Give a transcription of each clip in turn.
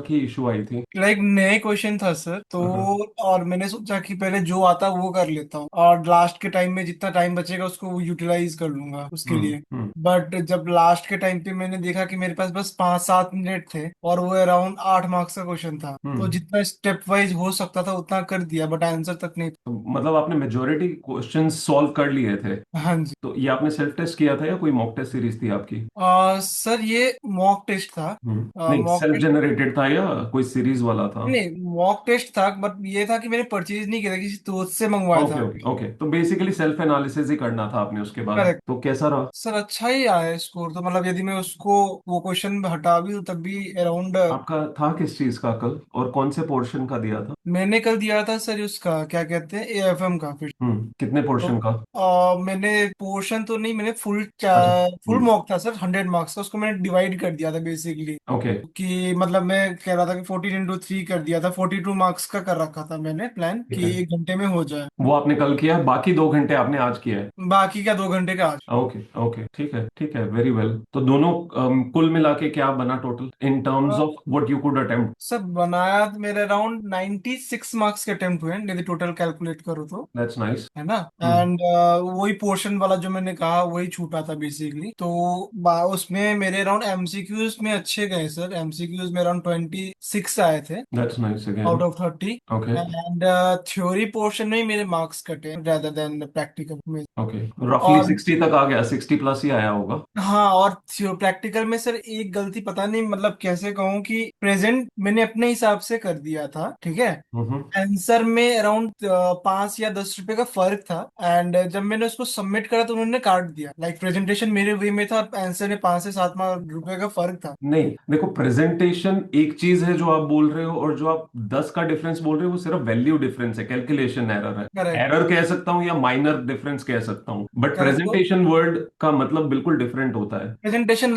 की issue I थी? नए क्वेश्चन था सर तो। हम्म। और मैंने सोचा कि पहले जो आता वो कर लेता हूँ और लास्ट के टाइम में जितना टाइम बचेगा उसको यूटिलाइज कर लूंगा उसके लिए। हम्म। बट जब लास्ट के टाइम पे मैंने देखा कि मेरे पास बस 5-7 मिनट थे और वो अराउंड 8 मार्क्स का क्वेश्चन था, तो हम्म। जितना स्टेप वाइज हो सकता था उतना कर दिया, बट आंसर तक नहीं। तो मतलब आपने मेजोरिटी क्वेश्चंस सॉल्व कर लिए थे? हाँ जी। तो ये आपने सेल्फ टेस्ट किया था या कोई मॉक टेस्ट सीरीज थी आपकी? सर ये मॉक टेस्ट था। नहीं, मॉक सेल्फ टेस्ट। जनरेटेड था या कोई सीरीज वाला था? नहीं, मॉक टेस्ट था, बट ये था कि मैंने परचेज नहीं किया था, किसी दोस्त से मंगवाया ओके था। ओके ओके, तो बेसिकली सेल्फ एनालिसिस ही करना था आपने उसके बाद, करेक्ट। तो कैसा रहा? सर अच्छा ही आया है स्कोर तो, मतलब यदि मैं उसको वो क्वेश्चन हटा भी दूं तब भी अराउंड। आपका था किस चीज का कल, और कौन से पोर्शन का दिया था? मैंने कल दिया था सर उसका क्या कहते हैं एएफएम का फिर। कितने तो पोर्शन का? मैंने पोर्शन तो नहीं, मैंने फुल अच्छा। फुल मॉक था सर 100 मार्क्स का, उसको मैंने डिवाइड कर दिया था बेसिकली। ओके। कि मतलब मैं कह रहा था कि 14 × 3 कर दिया था, 42 मार्क्स का कर रखा था मैंने प्लान ठीक कि है, 1 घंटे में हो जाए। वो आपने कल किया, बाकी 2 घंटे आपने आज किया है? बाकी का 2 घंटे का आज। ओके ओके, ठीक है ठीक है, वेरी वेल। तो दोनों कुल मिला के क्या बना total in terms of what you could attempt? Sir बनाया तो मेरे अराउंड 96 मार्क्स के अटेम्प्ट हुए हैं यदि टोटल कैलकुलेट करो तो। That's nice. है ना। हम्म। एंड वही पोर्शन वाला जो मैंने कहा वही छूटा था बेसिकली, तो उसमें मेरे अराउंड एमसीक्यूज में अच्छे गए सर, एमसीक्यूज में अराउंड 26 आए थे that's nice again. Out of 30। Okay and theory portion में ही मेरे मार्क्स कटे रादर देन प्रैक्टिकल में। ओके, रफली और 60 तक आ गया, 60 प्लस ही आया होगा। हाँ, और प्रैक्टिकल में सर एक गलती पता नहीं मतलब कैसे कहूँ कि प्रेजेंट मैंने अपने हिसाब से कर दिया था, ठीक है। हम्म। आंसर में अराउंड 5 या 10 रुपए का फर्क था। एंड जब मैंने उसको सबमिट करा तो उन्होंने काट दिया, प्रेजेंटेशन मेरे वे में था और आंसर में 5 से 7 रुपए का फर्क था। नहीं देखो, प्रेजेंटेशन एक चीज है जो आप बोल रहे हो, और जो आप 10 का डिफरेंस बोल रहे हो वो सिर्फ वैल्यू डिफरेंस है, कैलकुलेशन एरर है। करेक्ट। एरर कह सकता हूँ या माइनर डिफरेंस कह सकता हूँ, बट करेक्ट। तो प्रेजेंटेशन वर्ड का मतलब बिल्कुल डिफरेंट होता है। प्रेजेंटेशन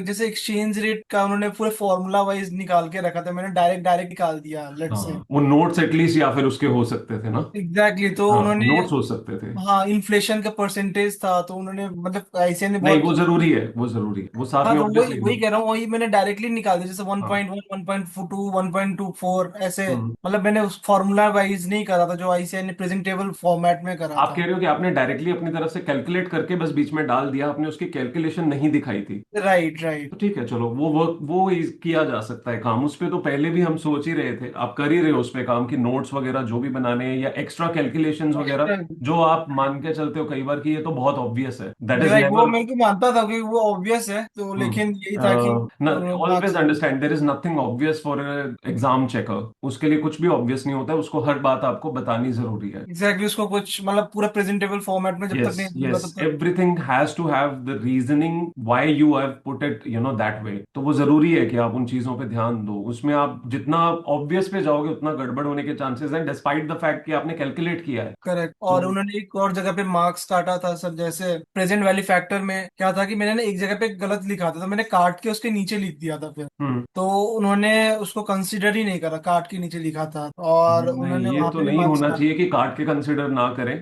जैसे एक्सचेंज रेट का उन्होंने पूरे फॉर्मूला वाइज निकाल के रखा था, मैंने डायरेक्ट डायरेक्ट निकाल दिया लेट से। हाँ, वो नोट्स एटलीस्ट या फिर उसके हो सकते थे ना? एग्जैक्टली तो हाँ, उन्होंने। नोट्स हो सकते थे। हाँ, इन्फ्लेशन का परसेंटेज था तो उन्होंने मतलब ऐसे ने नहीं, बहुत। वो जरूरी है, वो जरूरी है, वो साथ हाँ में तो वही ऑब्वियसली वही ना। कह रहा हूँ, वही मैंने डायरेक्टली निकाल दिया, जैसे वन हाँ। पॉइंट वन 1.2 1.24 ऐसे। हम्म। मतलब मैंने उस फॉर्मूला वाइज नहीं करा था जो आईसीआई ने प्रेजेंटेबल फॉर्मेट में करा आप था। कह रहे हो कि आपने डायरेक्टली अपनी तरफ से कैलकुलेट करके बस बीच में डाल दिया, आपने उसकी कैलकुलेशन नहीं दिखाई थी? Right right. तो ठीक है, चलो वो वर्क वो किया जा सकता है काम, उस पे तो पहले भी हम सोच ही रहे थे, आप कर ही रहे हो उस पे काम, की नोट्स वगैरह जो भी बनाने हैं या एक्स्ट्रा कैलकुलेशंस वगैरह, जो आप मान के चलते हो कई बार कि ये तो बहुत ऑब्वियस है, दैट इज राइट, वो नेवर। मैं तो मानता था कि वो ऑब्वियस है तो, लेकिन यही था कि always marks. Understand there is nothing obvious for exam checker, उसके लिए कुछ भी ऑब्वियस नहीं होता है, उसको हर बात आपको बतानी जरूरी है। एग्जैक्टली उसको कुछ मतलब पूरा प्रेजेंटेबल फॉर्मेट में जब तक यस नहीं दूंगा यस, तब तक। Everything has to have the reasoning why you have put it that way, तो वो जरूरी है कि आप उन चीजों पे ध्यान दो, उसमें आप जितना ऑब्वियस पे जाओगे उतना गड़बड़ होने के चांसेस हैं, डिस्पाइट द फैक्ट कि आपने कैलकुलेट किया है। करेक्ट। तो और उन्होंने एक और जगह पे मार्क्स काटा था सर, जैसे प्रेजेंट वैल्यू फैक्टर में क्या था कि मैंने ना एक जगह पे गलत लिखा था तो मैंने काट के उसके नीचे लिख दिया था फिर। हम्म। तो उन्होंने उसको कंसीडर ही नहीं करा, काट के नीचे लिखा था और नहीं, उन्होंने ये वहां तो पे भी नहीं मार्क्स होना काट। चाहिए कि काट के कंसिडर ना करें,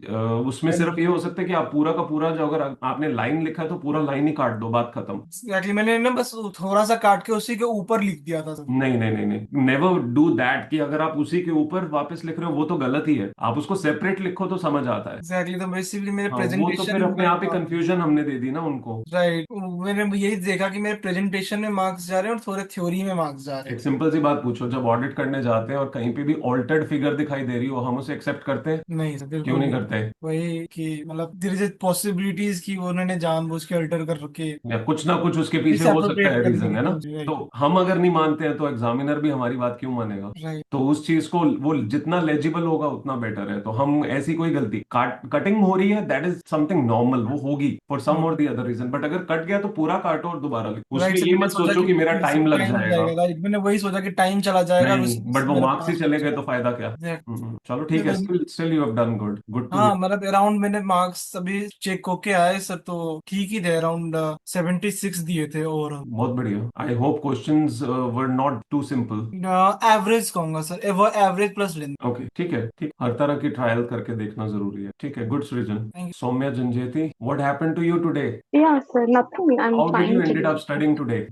उसमें सिर्फ ये हो सकता है कि आप पूरा का पूरा, जो अगर आपने लाइन लिखा है तो पूरा लाइन ही काट दो, बात खत्म। एग्जैक्टली, मैंने ना बस थोड़ा सा काट के उसी के ऊपर लिख दिया था सर। नहीं नहीं नहीं नहीं, नेवर डू दैट, कि अगर आप उसी के ऊपर वापस लिख रहे हो वो तो गलत ही है, आप उसको सेपरेट लिखो तो समझ आता है। एग्जैक्टली तो बेसिकली मेरे हाँ, वो तो फिर प्रेजेंटेशन अपने में आप ही कंफ्यूजन हमने दे दी ना उनको। राइट, मैंने यही देखा कि मेरे प्रेजेंटेशन में मार्क्स जा रहे हैं और थोड़े थ्योरी में मार्क्स जा रहे एक हैं। सिंपल सी बात पूछो, जब ऑडिट करने जाते हैं और कहीं पे भी ऑल्टर्ड फिगर दिखाई दे रही हो, हम उसे एक्सेप्ट करते हैं? नहीं सर, क्यों बिल्कुल नहीं नहीं। करते? वही कि मतलब देयर इज पॉसिबिलिटीज की वो उन्होंने जानबूझ के अल्टर कर रखे, या कुछ ना कुछ उसके पीछे हो सकता मिसअप्रोप्रिएट है करने रीजन, की। है ना? हाँ जी, तो राइट हम अगर नहीं मानते हैं तो एग्जामिनर भी हमारी बात क्यों मानेगा? राइट। तो उस चीज को वो जितना लेजिबल होगा उतना बेटर है, तो हम ऐसी कोई गलती, कटिंग हो रही है, दैट इज समथिंग नॉर्मल, वो होगी फॉर सम और दी अदर रीजन, बट अगर कट गया तो पूरा काटो और दोबारा लिखो, उसमें राइट सर, ये मैंने मत सोचा सोचो कि कि मेरा फिर से टाइम लग टाइम जाएगा। जाएगा, राइट, मैंने वही सोचा कि टाइम चला जाएगा और नहीं, बट वो मेरा मार्क्स ही मार्क्स चले बच गए तो फायदा क्या? जाएगा। चलो ठीक है, still still you have done good, good to हाँ हियर। मतलब अराउंड मैंने मार्क्स अभी चेक होके आए सर, तो ठीक ही थे, अराउंड 76 दिए थे ओवरऑल। बहुत बढ़िया। I hope questions were not too simple. Average कहूंगा सर, वो एवरेज प्लस लेंथ। ओके, ठीक है, ठीक, हर तरह की ट्रायल करके देखना जरूरी है। ठीक है, good Srijan. Thank Saumya Janjeti, what happened to you today? Yeah, sir, nothing. I'm how did you fine ended today. Up studying today?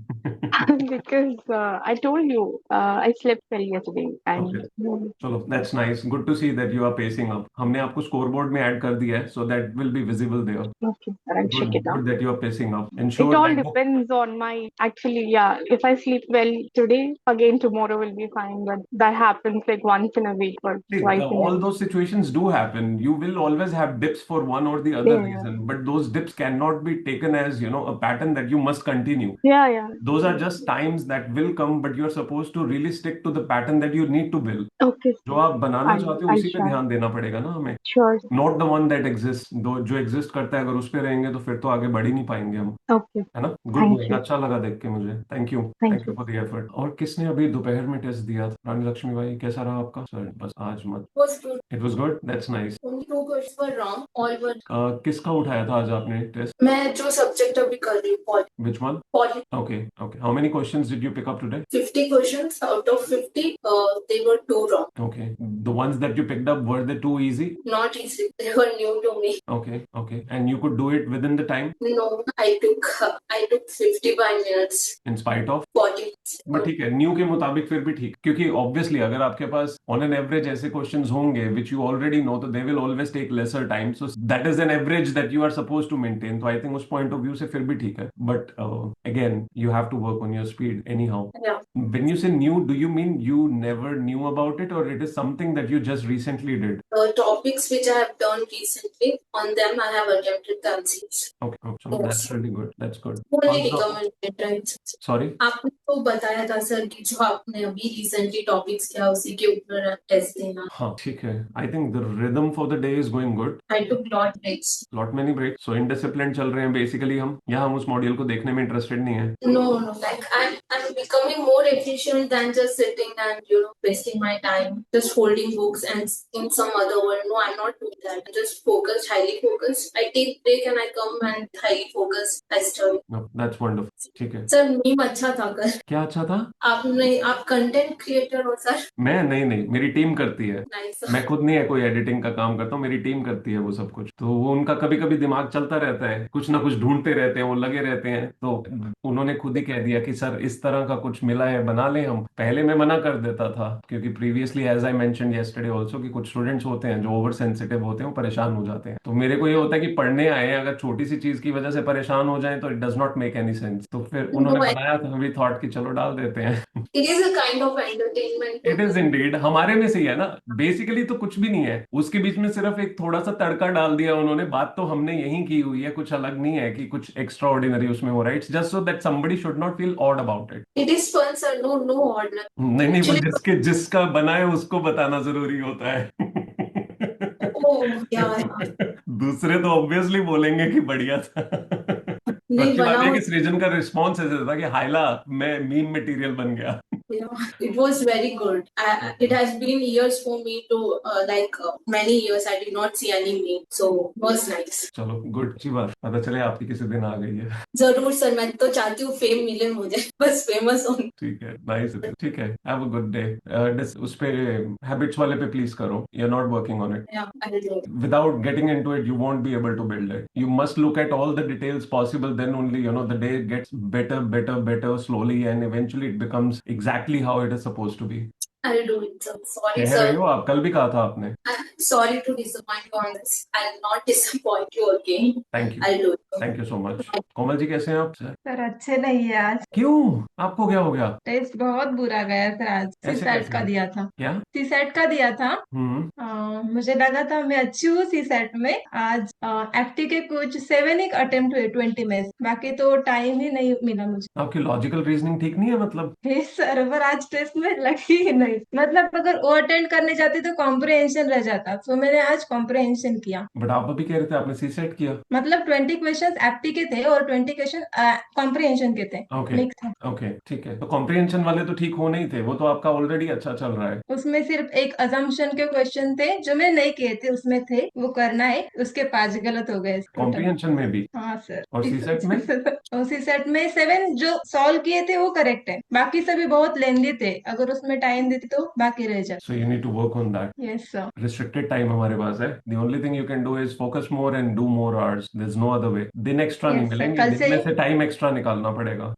Because I told you, I slept well yesterday okay, and चलो, that's nice, good to see that you are pacing up. हमने आपको score board में add कर दिया है, so that will be visible there. okay, sir, I'll good, check it out. Good that you are pacing up. It ensure all that वो, depends on my, actually, yeah, if I sleep well today, again tomorrow will be fine, but that happens like once in a week or twice in a all week. those situations do happen. You will always have dips for one or the other Yeah, reason, but those dips cannot be taken as, a pattern that you must continue. yeah, yeah. Those are just times that will come, but you're supposed to really stick to the pattern that you need to build. Okay, जो sir. आप बनाना चाहते हो I'll उसी पे try. ध्यान देना पड़ेगा ना हमें। Sure. Not the one that exist, दो जो एग्जिस्ट करता है, अगर उस पे रहेंगे तो फिर तो आगे बढ़ ही नहीं पाएंगे हम, Okay. है ना। Good Thank going, you. अच्छा लगा देख के मुझे। Thank you, Thank thank you you. For the effort. और किसने अभी दोपहर में टेस्ट दिया था? रानी लक्ष्मी भाई, कैसा रहा आपका? सर बस आज मत। Was good. It was good, that's nice. Only two questions were wrong. All were. किसका उठाया था आज आपने टेस्ट? मैं जो सब्जेक्ट अभी कर रही हूँ poly which one? Poly okay, okay, how many questions did you pick up today? 50 questions out of 50 they were two wrong. Okay, the ones that you picked up, were they too easy? Not easy. They were new to me. Okay, okay, and you could do it within the time No, I took 55 minutes. in spite of? 40 minutes. But ठीक है, new के मुताबिक फिर भी ठीक, क्योंकि obviously अगर आपके पास ऑन एन एवरेज ऐसे क्वेश्चंस होंगे विच यू ऑलरेडी नो, तो they will always take lesser time, so that is an average that you are suppose to maintain. तो आई थिंक उस पॉइंट ऑफ व्यू से फिर भी ठीक है, but again you have to work on your speed anyhow. Yeah. When you say new, do you mean you never knew about it, or it is something that you just recently did? Topics which I have done recently, on them I have attempted the answers. Okay, okay, so that's really good. That's good. Only Also, recommended, right? sorry. आपने तो बताया था sir कि जो आपने अभी recently topics किया उसी के ऊपर टेस्ट देना। हाँ, ठीक है। I think the rhythm for the day is going good. I took lot breaks. Lot many breaks. So indisciplined चल रहे हैं basically हम, या हम उस मॉड्यूल को देखने में इंटरेस्टेड नहीं है? No, no, like I'm becoming more efficient than just sitting and wasting my time just holding books and in some other world. No, I'm not doing that. I'm just focused, highly focused. I take break and I come and highly focused. I study. No, that's wonderful. ठीक है। Sir meme अच्छा था कल। क्या अच्छा था? आप content creator हो सर। मैं नहीं, नहीं, मेरी टीम करती है। नाइस। मैं खुद नहीं है कोई एडिटिंग का काम करता हूँ, मेरी टीम करती है वो सब कुछ। तो वो उनका कभी कभी दिमाग चलता रहता है, कुछ ना कुछ ढूंढते रहते हैं, वो लगे रहते हैं। तो उन्होंने खुद ही कह दिया कि सर इस तरह का कुछ मिला है, बना ले हम। पहले मैं मना कर देता था, क्योंकि previously as I mentioned yesterday also कि कुछ स्टूडेंट्स होते हैं जो ओवर सेंसिटिव होते हैं, वो परेशान हो जाते हैं। तो मेरे को ये होता है कि पढ़ने आए हैं, अगर छोटी सी चीज की वजह से परेशान हो जाए तो it does not make any sense. तो फिर उन्होंने बनाया था, वी थॉट कि चलो डाल देते हैं। It is a kind of entertainment. It is Indeed, हमारे में से ही है ना। बेसिकली तो कुछ भी नहीं है, उसके बीच में सिर्फ एक थोड़ा सा तड़का डाल दिया उन्होंने। बात तो हमने यही की हुई है, कुछ अलग नहीं है कि कुछ एक्स्ट्रा ऑर्डिनरी उसमें हो रहा है। It's just so that somebody should not feel odd about it. It is fun, sir. No order. नहीं, नहीं, वो Actually, जिसका बना है उसको बताना जरूरी होता है। oh yeah. दूसरे तो ऑब्वियसली बोलेंगे कि बढ़िया था। तो नहीं अच्छी बात है बनाओ। कि सृजन का रिस्पॉन्स ऐसे था कि हाइला मैं मीम मटेरियल बन गया। Yeah, it was very good. It has been years for me to many years I did not see any meme, so it was nice. चलो, गुड, अच्छी बात, पता चले आपकी किसी दिन आ गई है। जरूर सर, मैं तो चाहती हूँ फेम मिले मुझे, बस फेमस हूँ। ठीक है, नाइस, ठीक है, हैव अ गुड डे। उस पे हैबिट्स वाले पे प्लीज करो, you are not working on it. Yeah, I will do it. Without getting into it, you won't be able to build it. You must look at all the details possible, then only the day gets better slowly, and eventually it becomes exactly how it is supposed to be. I will do it, sir. Sorry, कह रहे sir. हो आप, कल भी कहा था आपने। Sorry to disappoint you on this. I'll not disappoint you again. Thank you, I'll do it. Thank you so much. Komal ji, कैसे हैं आप? सर सर अच्छे नहीं है आज। क्यों, आपको क्या हो गया? टेस्ट बहुत बुरा गया सर आज। ऐसे सीसैट कैसे? का दिया था। क्या? सीसैट का दिया था। मुझे लगा था मैं अच्छी हूँ सीसैट में। आज एफटी के कुछ 7 एक अटेम्प्ट हुए 20 में, बाकी तो टाइम ही नहीं मिला मुझे। आपकी लॉजिकल रीजनिंग ठीक नहीं है मतलब? हे सर, पर आज टेस्ट में लगी ही नहीं। यस, मतलब अगर वो अटेंड करने जाती तो कॉम्प्रिहेंशन रह जाता, तो मैंने आज कॉम्प्रिहेंशन किया। बट आप अभी कह रहे थे आपने सी सेट किया। मतलब 20 क्वेश्चन एप्टी के थे और 20 क्वेश्चन कॉम्प्रिहेंशन के थे, ओके। मिक्स था। ओके ठीक है, तो कॉम्प्रिहेंशन वाले तो ठीक होने ही थे, वो तो आपका ऑलरेडी अच्छा चल रहा है। उसमें सिर्फ एक अजम्पशन के क्वेश्चन थे जो मैं नहीं किए थे, उसमें थे वो करना है, उसके 5 गलत हो गए टोटल। कॉम्प्रिहेंशन में भी। हाँ सर। और सी सेट में। उसी सेट में 7 जो सॉल्व किए थे वो करेक्ट है, बाकी सभी बहुत लेंदी थे, अगर उसमें टाइम देती तो बाकी रह जाते। So you need to work on that. Yes sir. Restricted time हमारे पास है, the only thing you can do is focus more and do more hours, there is no other way. दिन एक्स्ट्रा नहीं यस सर, मिलेंगे, कल दिन से में ही। से टाइम एक्स्ट्रा निकालना पड़ेगा।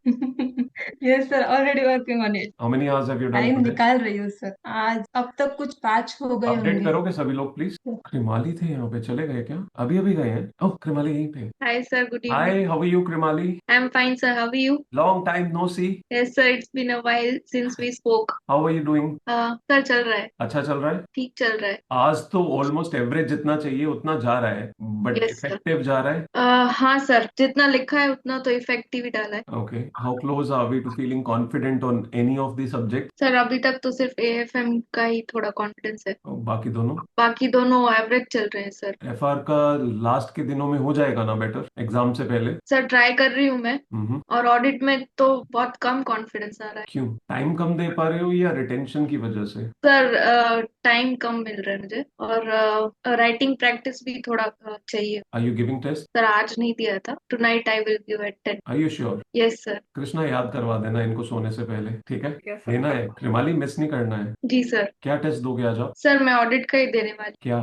Yes sir, already working on it. How many hours have you done time today? निकाल रही हूँ सर, आज अब तक कुछ 5 हो गए अपडेट होंगे। करोगे सभी लोग प्लीज। कृमाली थे यहाँ पे, चले गए क्या? अभी अभी गए हैं? ओह कृमाली यहीं पे। Hi, sir. Good evening. Hi, how are you Krimali? I'm fine, sir. How are you? Long time no see. Yes, sir. It's been a while since we spoke. How are you doing? Sir चल रहा है, अच्छा चल रहा है। ठीक चल रहा है। आज तो ऑलमोस्ट एवरेज जितना चाहिए उतना जा रहा है, बट Yes, sir. इफेक्टिव जा रहा है। हाँ सर, जितना लिखा है उतना तो इफेक्टिव ही डाला है। Okay, how close are we to feeling confident on any of the subject? Sir अभी तक तो सिर्फ एएफएम का ही थोड़ा कॉन्फिडेंस है, बाकी दोनों? बाकी दोनों एवरेज चल रहे हैं सर। एफआर का लास्ट के दिनों में हो जाएगा ना बेटर, एग्जाम से पहले? सर ट्राई कर रही हूँ मैं, हम्म। और ऑडिट में तो बहुत कम कॉन्फिडेंस आ रहा है। क्यों, टाइम कम दे पा रहे हो या रिटेंशन की वजह से? सर टाइम कम मिल रहा है मुझे, और राइटिंग प्रैक्टिस भी थोड़ा चाहिए। Are you giving test? Sir आज नहीं दिया था, tonight I will give at 10। Are you sure? Yes sir. Krishna याद करवा देना इनको सोने से पहले, ठीक है? Yes, sir. देना है, कृमाली मिस नहीं करना है। जी सर। क्या टेस्ट दोगे आज आप? सर मैं ऑडिट का ही देने वाली। क्या?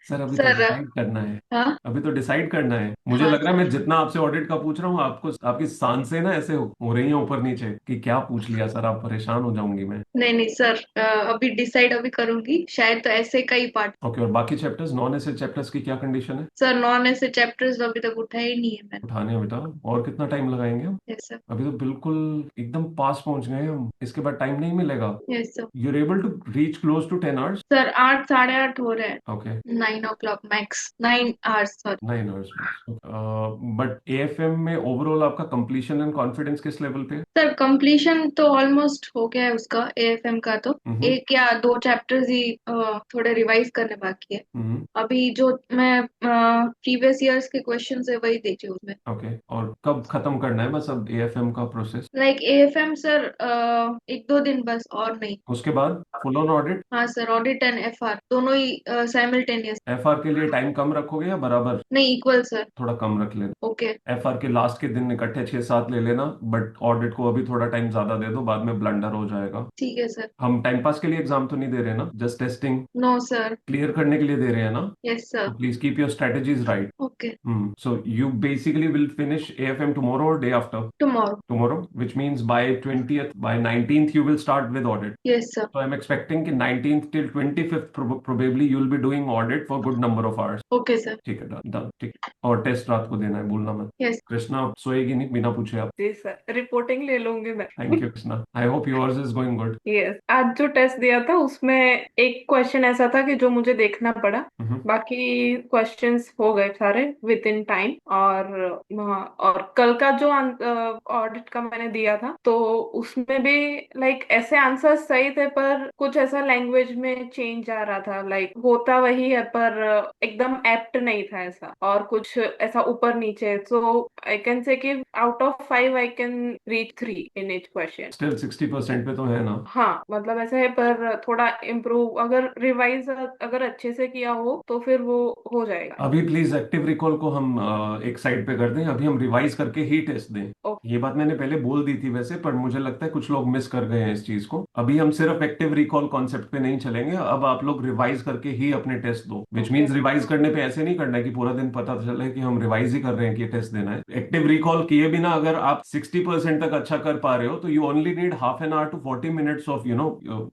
सर अभी तो सर डिसाइड करना है। हाँ अभी तो डिसाइड करना है। मुझे हाँ लग रहा है मैं जितना आपसे ऑडिट का पूछ रहा हूँ, आपको आपकी सांसें ना ऐसे हो रही हैं ऊपर नीचे कि क्या पूछ लिया सर, आप परेशान हो जाऊंगी मैं। नहीं नहीं सर, अभी डिसाइड अभी करूंगी, शायद तो ऐसे का ही पार्ट। ओके, और बाकी चैप्टर्स, नॉन ऐसे चैप्टर्स की क्या कंडीशन है? सर नॉन ऐसे चैप्टर्स अभी तक उठाए ही नहीं है मैंने। उठाने हैं बेटा, और कितना टाइम लगाएंगे हम? Yes sir. अभी तो बिल्कुल एकदम पास पहुंच गए हम, इसके बाद टाइम नहीं मिलेगा। Yes sir. You are able to reach close to 10 hours? Sir 8 8:30 हो रहे हैं। Okay, 9 o'clock max, 9 hours sorry. 9 hours. But AFM में ओवरऑल आपका कंप्लीशन एंड कॉन्फिडेंस किस लेवल पे है? सर कंप्लीशन तो ऑलमोस्ट हो गया है उसका, एएफएम का तो हम्म। एक या दो चैप्टर्स ही थोड़े रिवाइज करने बाकी है। हम्म। अभी जो मैं प्रीवियस ईयर्स के क्वेश्चन है वही देखी हूँ उसमें। ओके, और कब खत्म करना है बस अब एएफएम का प्रोसेस? लाइक एएफएम सर 1-2 दिन बस, और नहीं। उसके बाद फुल ऑन ऑडिट? हाँ सर, ऑडिट एंड एफआर दोनों ही साइमल्टेनियस। एफआर के लिए टाइम कम रखोगे या बराबर? नहीं, इक्वल सर। थोड़ा कम रख लेना। ओके। एफआर के लास्ट के दिन इकट्ठे 6-7 ले लेना, बट ऑडिट को अभी थोड़ा टाइम ज्यादा दे दो, बाद में ब्लंडर हो जाएगा। ठीक है सर। हम टाइम पास के लिए एग्जाम तो नहीं दे रहे ना, just testing no sir. Clear करने के लिए दे रहे हैं ना? Yes sir. Please keep your strategies right. Okay. So you basically will finish AFM tomorrow or day after? Tomorrow. Tomorrow, which means by 20th, by 19th you will start with audit. Yes sir. So I'm expecting कि 19th till 25th probably you'll be doing audit for good number of hours. Okay sir. ठीक है, done ठीक है। और test रात को देना है, भूलना मत। यस। कृष्णा सोएगी नहीं बिना पूछे आप? जी सर, रिपोर्टिंग ले लूंगी मैं। Thank you Krishna, I hope yours is going good. Yes, आज जो टेस्ट दिया था उसमें एक क्वेश्चन ऐसा था कि जो मुझे देखना पड़ा, बाकी क्वेश्चंस हो गए सारे विद इन टाइम। और कल का जो ऑडिट का मैंने दिया था तो उसमें भी लाइक ऐसे आंसर्स सही थे, पर कुछ ऐसा लैंग्वेज में चेंज आ रहा था, लाइक होता वही है पर एकदम एप्ट नहीं था ऐसा, और कुछ ऐसा ऊपर नीचे। सो आई कैन से कि out of 5 I can reach 3 in each question. Still 60% पे तो है ना? हाँ, मतलब ऐसा है, पर थोड़ा इम्प्रूव अगर रिवाइज अगर अच्छे से किया हो तो फिर वो हो जाएगा। अभी प्लीज एक्टिव रिकॉल को हम एक साइड पे कर दें, अभी हम रिवाइज करके ही टेस्ट दें। ये बात मैंने पहले बोल दी थी वैसे, पर मुझे लगता है कुछ लोग मिस कर गए हैं इस चीज को। अभी हम सिर्फ एक्टिव रिकॉल कॉन्सेप्ट पे नहीं चलेंगे, अब आप लोग रिवाइज करके ही अपने टेस्ट दो। विच मीन्स रिवाइज करने पे ऐसे नहीं करना है कि पूरा दिन पता चले कि हम रिवाइज ही कर रहे हैं कि टेस्ट देना है। एक्टिव रिकॉल किए बिना अगर आप 60% तक अच्छा कर पा रहे हो तो you only need half an hour to 40 minutes of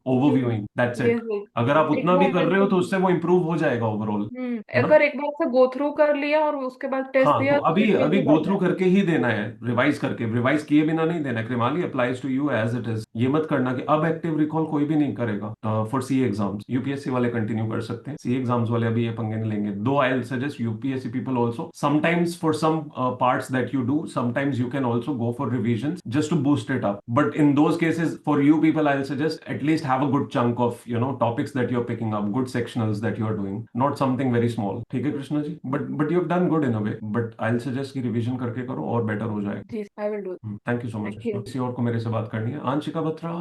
overviewing, that's it. अगर आप उतना भी कर रहे हो तो उससे वो इम्प्रूव हो जाएगा ओवरऑल। अगर एक बार से गो थ्रू कर लिया लिया और उसके बाद टेस्ट हाँ, तो दिया तो अभी फिर अभी इजी गो पड़ता थ्रू है। करके ही देना है, रिवाइज करके, रिवाइज किए बिना नहीं देना है। Krimali applies to you as it is. ये मत करना कि अब एक्टिव रिकॉल कोई भी नहीं करेगा फॉर सी एग्जाम्स। यूपीएससी वाले कंटिन्यू कर सकते हैं, सी एग्जाम्स वाले अभी ये पंगे नहीं लेंगे। Though I will suggest UPSC people also sometimes for some parts that you do, sometimes you can also go for revisions just to boost it up. But in those cases, for you people, I'll suggest at least have a good chunk of, topics that you're picking up, good sectionals that you're doing, not something very small. ठीक है Krishna ji? But you've done good in a way. But I'll suggest कि revision करके करो और better हो जाए। जी I will do. Thank you so much। Thank you. किसी और को मेरे से बात करनी है? Anshika Batra,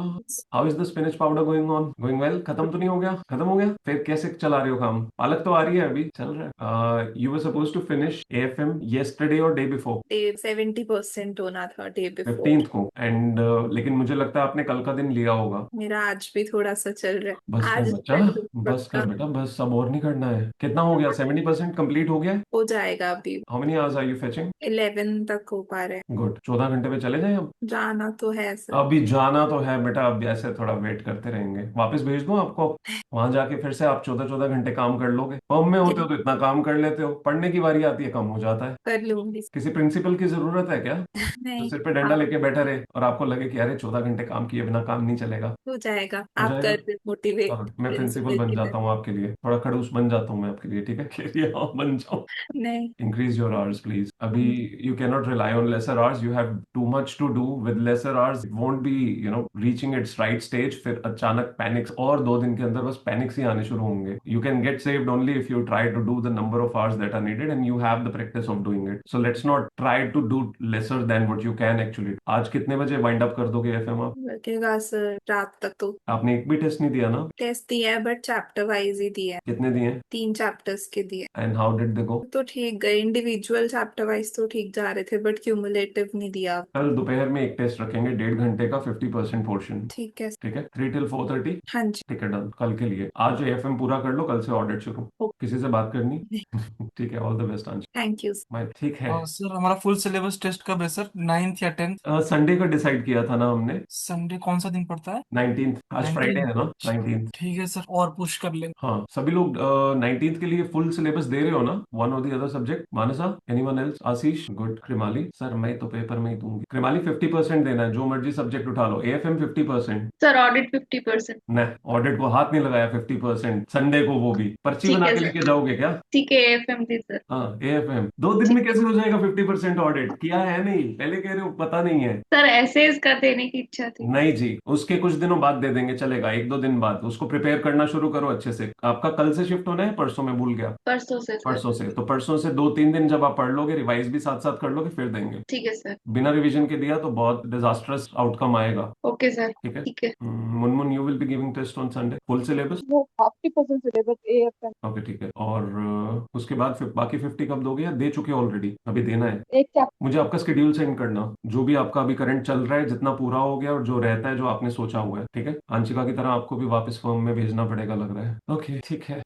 how is the spinach powder going on? Going well? खत्म तो नहीं हो गया? खत्म हो गया? फिर कैसे चला रहे हो काम? पालक तो आ रही है, अभी चल रहा है। You were supposed to finish AFM yesterday or day before? 70% होना था डे बिफोर। 15th को। एंड लेकिन मुझे लगता है आपने कल का दिन लिया होगा। मेरा आज भी थोड़ा सा चल रहा है। बस कर आज बच्चा, बस कर बेटा, बस, सब और नहीं करना है। कितना हो गया? 70% कंप्लीट हो गया? हो जाएगा अभी। How many hours are you fetching? 11 तक हो पा रहे हैं। गुड। 14 घंटे पे चले जाएं अब? जाना तो है सर। अभी जाना तो है बेटा, अब ऐसे थोड़ा वेट करते रहेंगे। वापस भेज दूं आपको? वहां जाके फिर से आप 14-14 घंटे काम कर लोगे? फर्म में होते हो तो इतना काम कर लेते हो, पढ़ने की बारी आती है कम हो जाता है। कर लूंगी। किसी प्रिंसिपल की जरूरत है क्या तो नहीं, सिर पे डंडा लेके बैठा रहे और आपको लगे कि अरे 14 घंटे काम किए बिना काम नहीं चलेगा? हो जाएगा। हो आप जाएगा। कर मोटिवेट और मैं प्रिंसिपल प्रिंसिपल बन की जाता तरह। हूँ आपके लिए, थोड़ा खड़ूस बन जाता हूँ मैं आपके लिए, ठीक है? के लिए हाँ, बन जाओ। नहीं। Increase your hours, please. अभी you cannot rely on lesser hours. You have too much to do with lesser hours. It won't be, reaching its right stage. फिर अचानक पैनिक्स, और 2 दिन के अंदर बस पैनिक्स ही आने शुरू होंगे। You can get saved only if you try to do the number of hours that are needed and you have the practice of doing it. So let's not try to do lesser than what you can actually. आज कितने बजे wind up कर दोगे FM आप? लगेगा sir रात तक। तो आपने एक भी टेस्ट नहीं दिया ना? टेस्ट दिया है बट चैप्टर वाइज ही दिया है। कितने दिए? 3 चैप्टर्स के दिए। एंड हाउ डिड दे गो? तो ठीक गए, इंडिविजुअल चैप्टर वाइज तो ठीक जा रहे थे बट क्यूमुलेटिव नहीं दिया। कल दोपहर में एक टेस्ट रखेंगे, 1.5 घंटे का, 50% पोर्शन। ठीक है। ठीक है, 3 till 4:30। हाँ जी। ठीक है, डन। कल के लिए आज एफएम पूरा कर लो, कल से ऑडिट शुरू। किसी से बात करनी? ठीक है, ऑल द बेस्ट अंश। Thank you. मैं ठीक है। सर हमारा फुल सिलेबस टेस्ट कब है सर? 9th या 10th? संडे का डिसाइड किया था ना हमने। संडे कौन सा दिन पड़ता है? 19th, आज फ्राइडे है ना? 19th। ठीक है सर, और पुश कर लेंगे। हाँ, सभी लोग 19th के लिए फुल सिलेबस दे रहे हो ना? वन और the other subject. Mansa, anyone else? Ashish, good. Krimali, sir मैं तो पेपर में ही दूंगी। कृमाली 50% देना है, जो मर्जी सब्जेक्ट उठा लो। एएफएम 50%। Sir audit 50%। न, ऑडिट को हाथ नहीं लगाया। 50% संडे को, वो भी पर्ची ठीक बना है के सर। लेके जाओगे क्या? ठीक है एएफएम दी सर। हाँ, एएफएम 2 दिन में कैसे हो जाएगा 50% ऑडिट? किया है नहीं? पहले कह रहे हो पता नहीं है। सर एसेज का देने की इच्छा थी। नहीं जी, उसके कुछ दिनों बाद दे देंगे, चलेगा। 1-2 दिन बाद उसको प्रिपेयर करना शुरू करो अच्छे से। आपका कल से शिफ्ट होना है, परसों में भूल गया? परसों से सर। परसों से, तो परसों से 2-3 दिन जब आप पढ़ लोगे, रिवाइज भी साथ साथ कर लोगे, फिर देंगे। ठीक है सर। बिना रिवीजन के दिया तो बहुत डिजास्टरस आउटकम आएगा। Okay sir. ठीक है। ठीक है। Munmun, you will be giving test on Sunday, full syllabus? वो 50% सिलेबस एएफएम। ओके, ठीक है। और उसके बाद फिर बाकी 50 कब दोगे, या दे चुके ऑलरेडी? अभी देना है? एक चैप्टर। मुझे आपका स्केड्यूल सेंड करना, जो भी आपका अभी करंट चल रहा है, जितना पूरा हो गया और जो रहता है, जो आपने सोचा हुआ है। ठीक है, आंशिका की तरह आपको भी वापस फर्म में भेजना पड़ेगा लग रहा है। ओके, ठीक है।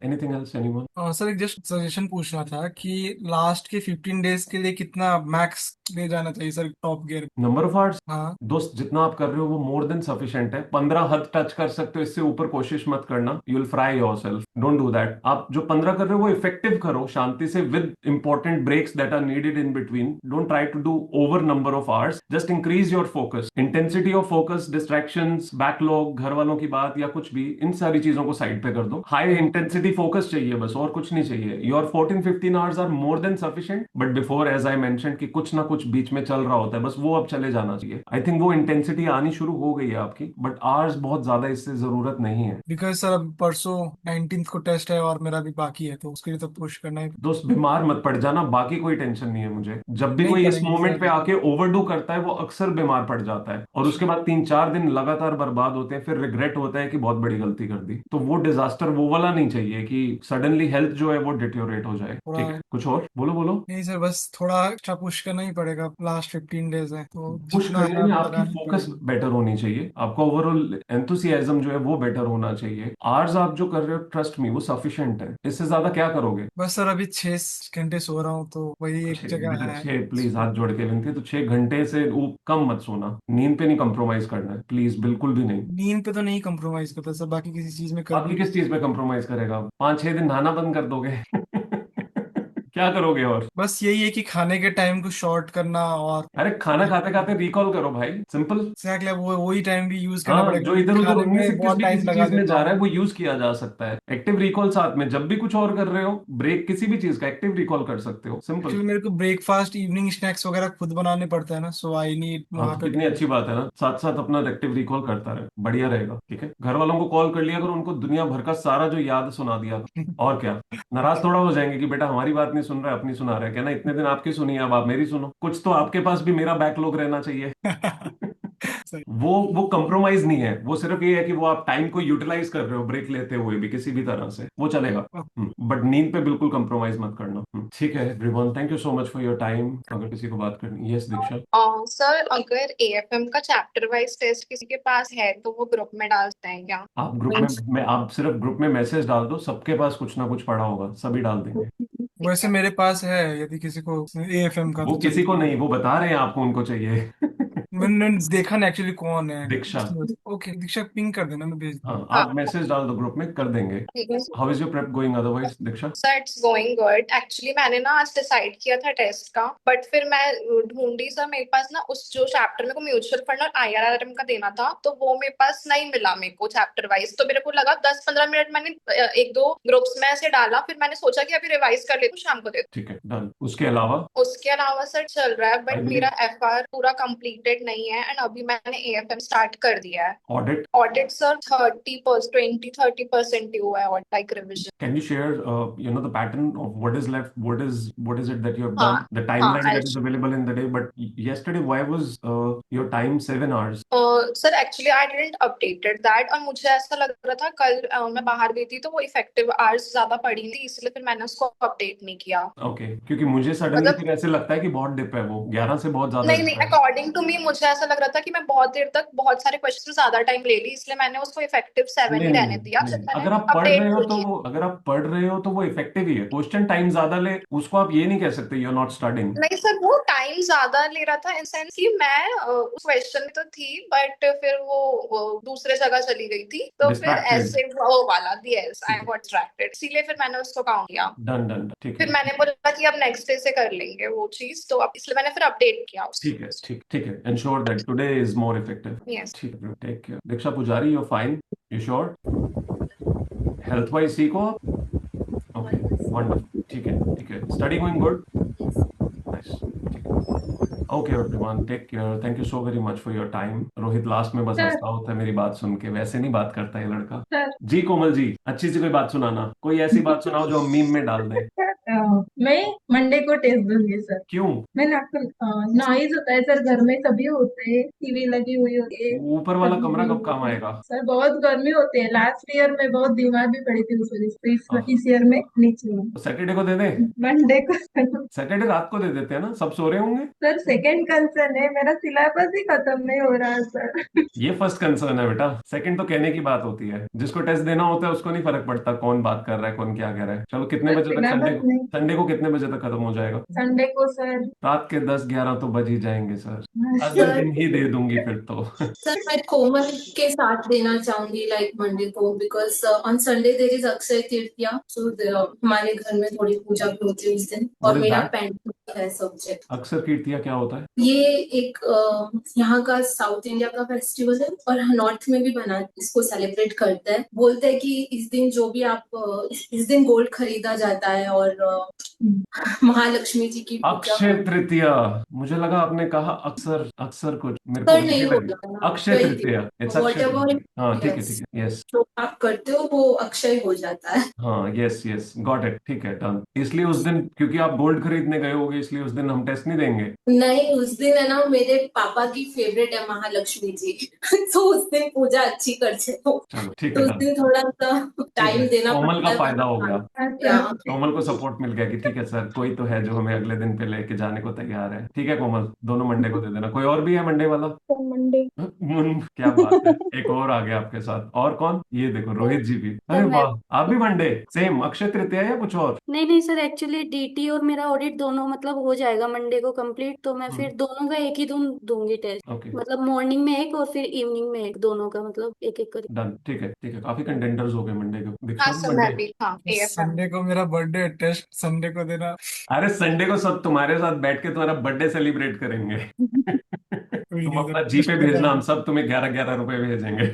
Anything else, anyone? सर एक जस्ट सजेशन पूछना था कि लास्ट के 15 डेज के लिए कितना मैक्स ले जाना चाहिए sir top gear? Number of hours? हाँ दोस्त, जितना आप कर रहे हो वो मोर देन सफिशिएंट है। 15 हद टच कर सकते हो, इससे ऊपर कोशिश मत करना। You will fry yourself, don't do that. आप जो 15 कर रहे हो वो इफेक्टिव करो, शांति से, with important breaks that are needed in between. Don't try to do over number of hours, just increase your focus, intensity of focus, distractions, backlog, घर वालों की बात या कुछ भी, इन सारी चीजों को साइड पे कर दो। हाई इंटेंसिटी फोकस चाहिए बस, और कुछ नहीं चाहिए। Your 14-15 hours are more than sufficient, but before, as I mention, कि कुछ ना कुछ बीच में चल रहा होता है, बस वो अब चले जाना चाहिए। आई थिंक वो इंटेंसिटी आनी शुरू हो गई है आपकी, बट आवर्स बहुत ज्यादा इससे जरूरत नहीं है। बिकॉज सर अब परसों 19th को टेस्ट है और मेरा भी बाकी है, तो उसके लिए तो पुश करना है। दोस्त, बीमार मत पड़ जाना, बाकी कोई टेंशन नहीं है मुझे। जब भी नहीं कोई इस पड़ेंगे मोमेंट सर। पे आके ओवरडू करता है, वो अक्सर बीमार पड़ जाता है, और उसके बाद 3-4 दिन लगातार बर्बाद होते हैं। फिर रिग्रेट होता है कि बहुत बड़ी गलती कर दी। तो वो डिजास्टर वो वाला नहीं चाहिए कि सडनली हेल्थ जो है वो डिटेरियोरेट हो जाए। थोड़ा- ठीक है, कुछ और बोलो बोलो। नहीं सर, बस थोड़ा एक्स्ट्रा पुश करना ही पड़ेगा, लास्ट 15 डेज है तो पुश जितना करने है में आप आपकी लगानी फोकस पड़ेगी। बेटर होनी चाहिए, आपका ओवरऑल एंथुसियाज्म जो है वो बेटर होना चाहिए। आवर्स आप जो कर रहे हो, ट्रस्ट मी, वो सफिशिएंट है। इससे ज्यादा क्या करोगे? बस सर अभी 6 घंटे सो रहा हूँ, तो वही एक जगह है। 6, प्लीज हाथ जोड़ के विनती, तो 6 घंटे से कम मत सोना। नींद पे नहीं कंप्रोमाइज करना है, प्लीज, बिल्कुल भी नहीं। नींद पे तो नहीं कंप्रोमाइज करता सर, बाकी किसी चीज में कर बाकी किस चीज पे कंप्रोमाइज करेगा? 5-6 दिन नहाना बंद कर दोगे? क्या करोगे और? बस यही है कि खाने के टाइम को शॉर्ट करना, और अरे खाना खाते खाते रिकॉल करो भाई, सिंपल। एग्जैक्टली वो वही टाइम भी यूज करना हाँ, पड़ेगा जो क्योंकि इधर उधर खाने उनमें से में किस बहुत भी टाइम किसी लगा चीज में देता जा रहा हूँ। है वो यूज किया जा सकता है। एक्टिव रिकॉल साथ में जब भी कुछ और कर रहे हो, ब्रेक किसी भी चीज का एक्टिव रिकॉल कर सकते हो, सिंपल। एक्चुअली मेरे को ब्रेकफास्ट, इवनिंग स्नैक्स वगैरह खुद बनाने पड़ता है ना, सो आई नीड हाँ वहां तो पे कितनी अच्छी बात है ना, साथ साथ अपना एक्टिव रिकॉल करता रहे, बढ़िया रहेगा। ठीक है, घर वालों को कॉल कर लिया करो, उनको दुनिया भर का सारा जो याद सुना दिया करो। और क्या, नाराज थोड़ा हो जाएंगे कि बेटा हमारी बात नहीं सुन रहा है, अपनी सुना रहा है, कहना इतने दिन आपकी सुनी है, अब आप मेरी सुनो। कुछ तो आपके पास भी मेरा बैकलॉग रहना चाहिए। सही। वो कंप्रोमाइज नहीं है, वो सिर्फ ये है कि वो आप टाइम को यूटिलाइज कर रहे हो, ब्रेक लेते हुए भी किसी भी तरह से वो चलेगा। बट नींद पे बिल्कुल कंप्रोमाइज मत करना। ठीक है everyone, thank you so much for your time. अगर किसी को बात करनी, यस दीक्षा। सर अगर एएफएम का चैप्टर वाइज टेस्ट किसी के पास है तो वो ग्रुप में डालते हैं क्या? आप ग्रुप में आप सिर्फ ग्रुप में मैसेज डाल दो, सबके पास कुछ ना कुछ पड़ा होगा, सभी डाल देंगे। वैसे मेरे पास है, यदि किसी को एएफएम का वो तो किसी को चाहिए। नहीं, वो बता रहे हैं आपको उनको चाहिए। मैंने देखा ना एक्चुअली कौन है। दीक्षा। ओके दीक्षा, पिंग कर देना, मैं भेज हाँ दूंगा। हाँ आप मैसेज डाल दो, ग्रुप में कर देंगे। ठीक है how is your prep going otherwise Diksha? Sir, it's going good. Actually मैंने ना आज डिसाइड किया था टेस्ट का, बट फिर मैं ढूंढी सर, मेरे पास ना उस जो चैप्टर मेरे को म्यूचुअल फंड और आईआरआरएम का देना था तो वो मेरे पास नहीं मिला मेरे को चैप्टर वाइज। तो मेरे को लगा 10-15 मिनट मैंने एक दो ग्रुप्स में ऐसे डाला, फिर मैंने सोचा कि अभी रिवाइज कर लेती हूँ, शाम को दे दूँ। ठीक है डन। उसके अलावा उसके अलावा सर चल रहा है, आई बट बिलीव मेरा एफआर पूरा कंप्लीटेड नहीं है, एंड अभी मैंने एएफएम स्टार्ट कर दिया है। ऑडिट। ऑडिट सर 20-30% ही हुआ है, और like revision. Can you share, the pattern of what is left? What is it that you have done? हाँ The हाँ timeline that is available in the day. But yesterday, why was your time 7 hours? Sir actually I didn't updated that, और मुझे ऐसा लग रहा था कल मैं बाहर गई थी तो वो इफेक्टिव आवर्स ज्यादा पड़ी थी, इसलिए फिर मैंने उसको अपडेट नहीं किया। Okay, क्योंकि मुझे सडनली मतलब फिर ऐसे लगता है कि बहुत डिप है, वो 11 से बहुत ज्यादा नहीं डिप नहीं, है। अकॉर्डिंग टू मी मुझे ऐसा लग रहा था कि मैं बहुत देर तक बहुत सारे क्वेश्चन ज्यादा टाइम ले ली, इसलिए मैंने उसको इफेक्टिव 7 नहीं ही नहीं रहने दिया, नहीं फिर नहीं। मैंने अगर आप पढ़ अपडेट रहे हो कर तो दिया। वो अगर आप पढ़ रहे हो तो वो इफेक्टिव ही है। क्वेश्चन टाइम ज्यादा ले, उसको आप ये नहीं कह सकते यू आर नॉट स्टडिंग। नहीं सर, वो टाइम ज्यादा ले रहा था इन सेंस कि मैं उस क्वेश्चन में तो थी, बट फिर वो दूसरे जगह चली गई थी, तो फिर डिस्ट्रैक्टेड। ऐसे वो वाला यस आई ठीक है, गॉट डिस्ट्रैक्टेड, इसीलिए फिर मैंने उसको काउंट किया। डन डन, ठीक फिर है। मैंने बोला कि अब नेक्स्ट डे से कर लेंगे वो चीज, तो अब इसलिए मैंने फिर अपडेट किया उसको। ठीक है, ठीक ठीक है, ensure that today is more effective. Yes. ठीक है, take care. Diksha Pujari, you fine? You sure? Health wise ठीक हो आप? Okay, wonderful. ठीक है, ठीक है। Study going good? नाइस। ठीक है, okay everyone, take care. Thank you so very much for your time. Rohit last में बस सर हंसता होता है मेरी बात सुन के, वैसे नहीं बात करता ये लड़का। सर जी कोमल जी, अच्छी सी कोई बात सुनाना, कोई ऐसी बात सुनाओ जो हम मीम में डाल दें। मैं मंडे को टेस्ट दूंगी सर। क्यों? मैंने आपको नॉइज होता है सर, घर में सभी होते हैं, टीवी लगी हुई होती है, ऊपर वाला सभी कमरा भी कब काम होते हैं। आएगा? सर बहुत गर्मी होती है, लास्ट ईयर में बहुत बीमार भी पड़ी थी उस वजह से, इस ईयर में नीचे हूँ। सैटरडे को दे दें? मंडे को सैटरडे रात को दे देते हैं ना, सब सो रहे होंगे। सर सेकंड कंसर्न है, मेरा सिलेबस ही खत्म नहीं हो रहा है सर। ये फर्स्ट कंसर्न है बेटा, सेकंड तो कहने की बात होती है। जिसको टेस्ट देना होता है उसको नहीं फर्क पड़ता कौन बात कर रहा है, कौन क्या कह रहा है। चलो कितने सर बजे तक सिलेबस नहीं, संडे को कितने बजे तक खत्म हो जाएगा? संडे को सर रात के 10-11 तो बज ही जाएंगे सर। अगले सर दिन ही दे दूंगी फिर तो। सर मैं कोमल के साथ देना चाहूंगी लाइक मंडे को, because on Sunday there is Akshaya Tritiya, so हमारे घर में थोड़ी पूजा भी होती है उस दिन, व्हाट और इज मेरा दैट? पेंडिंग है सब्जेक्ट। अक्सर कीर्तिया क्या होता है? ये एक यहाँ का साउथ इंडिया का फेस्टिवल है, और नॉर्थ में भी बना इसको सेलिब्रेट करते हैं। बोलते हैं कि इस दिन जो भी आप इस दिन गोल्ड खरीदा जाता है, और महालक्ष्मी जी की पूजा अक्षय होती तृतीया, मुझे लगा आपने कहा अक्सर, अक्सर कुछ मेरे है। को सर नहीं उल्टी लगी। होता, अक्षय वही तृतीया, इट्स वॉट अक्षय एवर, तृतीया। हाँ ठीक है, ठीक यस, है, यस। जो आप करते हो वो अक्षय हो जाता है। हाँ यस यस, गॉट इट, ठीक है डन। इसलिए उस दिन क्योंकि आप गोल्ड खरीदने गए होगे, इसलिए उस दिन हम टेस्ट नहीं देंगे। नहीं, उस दिन है ना, मेरे पापा की फेवरेट है महालक्ष्मी जी। तो उस दिन पूजा अच्छी करते हो, चलो ठीक तो है उस डन। दिन थोड़ा सा ठीक टाइम है, देना कोमल पड़ता का है। फायदा हो गया। अच्छा या कोमल को सपोर्ट मिल गया कि ठीक है सर, कोई तो है जो हमें अगले दिन पे लेके जाने को तैयार है। ठीक है कोमल, दोनों मंडे को दे देना। कोई और भी है मंडे वाला? Sir Monday. क्या बात है, एक और आ गया आपके साथ। और कौन? ये देखो रोहित जी भी। अरे सर मैं वाह, आप भी मंडे? सेम अक्षय तृतीया या कुछ और? नहीं नहीं सर, एक्चुअली डीटी और मेरा ऑडिट दोनों मतलब हो जाएगा मंडे को कंप्लीट, तो मैं फिर दोनों का एक ही दिन दूंगी टेस्ट, ओके मतलब मॉर्निंग में एक और फिर इवनिंग में एक, दोनों का मतलब एक एक करी। डन, ठीक है, ठीक है। काफी कंटेंडर्स हो गए मंडे को। दीक्षा हाँ भी सर, मंडे? मैं भी हाँ एएफएम। संडे को मेरा बर्थडे, टेस्ट संडे को देना। अरे संडे को सब तुम्हारे साथ बैठ के तुम्हारा बर्थडे सेलिब्रेट करेंगे। कोई तुम नहीं अपना सर, जीपे भेजना, हम सब तुम्हें 11-11 रुपए भेजेंगे।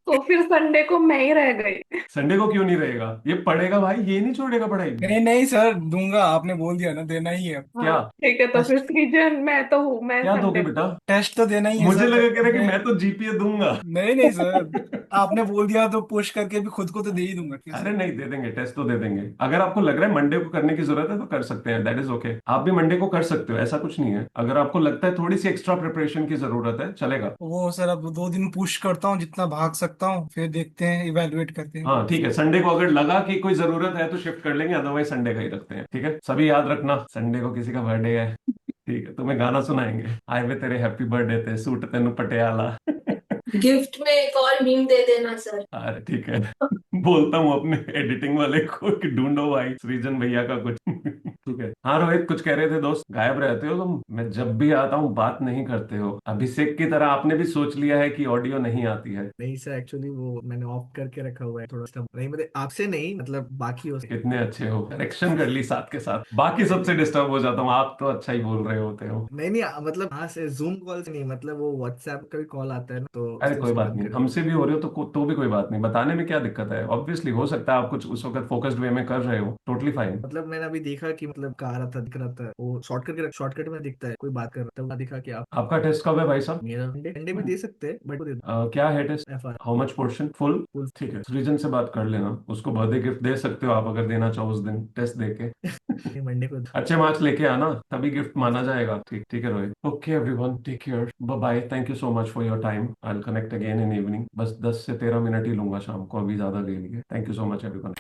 तो फिर संडे को मैं ही रह गई। संडे को क्यों नहीं रहेगा? ये पढ़ेगा भाई, ये नहीं छोड़ेगा पढ़ाई। नहीं नहीं सर, दूंगा, आपने बोल दिया ना, देना ही है। क्या? हाँ ठीक है, तो फिर सृजन मैं तो हूँ, मैं क्या दोगे संडे बेटा? टेस्ट तो देना ही है मुझे सर। लगा कह रहा कि मैं तो जीपीए दूंगा। नहीं नहीं सर, आपने बोल दिया तो पुश करके भी खुद को तो दे ही दूंगा। अरे नहीं, दे देंगे, टेस्ट तो दे देंगे। अगर आपको लग रहा है मंडे को करने की जरूरत है तो कर सकते हैं, दैट इज ओके। आप भी मंडे को कर सकते हो, ऐसा कुछ नहीं है। अगर आपको लगता है थोड़ी सी एक्स्ट्रा प्रिपरेशन की जरूरत है, चलेगा। वो सर अब 2 दिन पुश करता हूँ जितना भाग सकता हूँ, फिर देखते हैं, इवेलुएट करते हैं। हाँ ठीक है, संडे को अगर लगा कि कोई जरूरत है तो शिफ्ट कर लेंगे, अदरवाइज संडे का ही रखते हैं। ठीक है, सभी याद रखना संडे को किसी का बर्थडे है। ठीक है, तुम्हें गाना सुनाएंगे, आए वे तेरे हैप्पी बर्थडे थे सूट तेनु पटियाला। गिफ्ट में एक और मीम दे देना सर। अरे ठीक है, बोलता हूँ अपने एडिटिंग वाले को कि ढूंढो भाई सृजन भैया का कुछ। ठीक है। हाँ रोहित, कुछ कह रहे थे दोस्त, गायब रहते हो तुम। मैं जब भी आता हूँ बात नहीं करते हो। अभिषेक की तरह आपने भी सोच लिया है कि ऑडियो नहीं आती है। नहीं सर, एक्चुअली वो मैंने ऑफ करके रखा हुआ है थोड़ा सा, नहीं मतलब आपसे नहीं, मतलब बाकी हो। कितने अच्छे हो, करेक्शन कर ली साथ के साथ। बाकी सबसे डिस्टर्ब हो जाता हूँ, आप तो अच्छा ही बोल रहे होते हो। नहीं मतलब हाँ से जूम कॉल से नहीं, मतलब वो व्हाट्सएप का भी कॉल आता है ना, तो अरे कोई उससे बात बंद नहीं, कर हमसे भी हो रहे हो तो भी कोई बात नहीं, बताने में क्या दिक्कत है। ऑब्वियसली हो सकता है आप कुछ उस वक्त फोकस्ड वे में कर रहे हो, टोटली फाइन। मतलब मैंने अभी देखा कि मतलब कहा रहा था, दिख रहा था वो शॉर्टकट में दिखता है, कोई बात कर रहा था, वो दिखा कि आप। आपका टेस्ट कब है भाई साहब? मेरा संडे भी दे सकते हैं, बट क्या है test? FR how much portion? Full? ठीक है, सृजन से बात कर लेना, उसको बर्थडे गिफ्ट दे सकते हो आप अगर देना चाहो उस दिन टेस्ट देके। मंडे को अच्छे मार्क्स लेके आना, तभी गिफ्ट माना जाएगा। ठीक ठीक है Rohit. Okay everyone, take care, bye bye, thank you so much for your time. I will connect again in evening. बस 10 से 13 मिनट ही लूंगा शाम को, अभी ज्यादा ले लिए। Thank you so much everyone.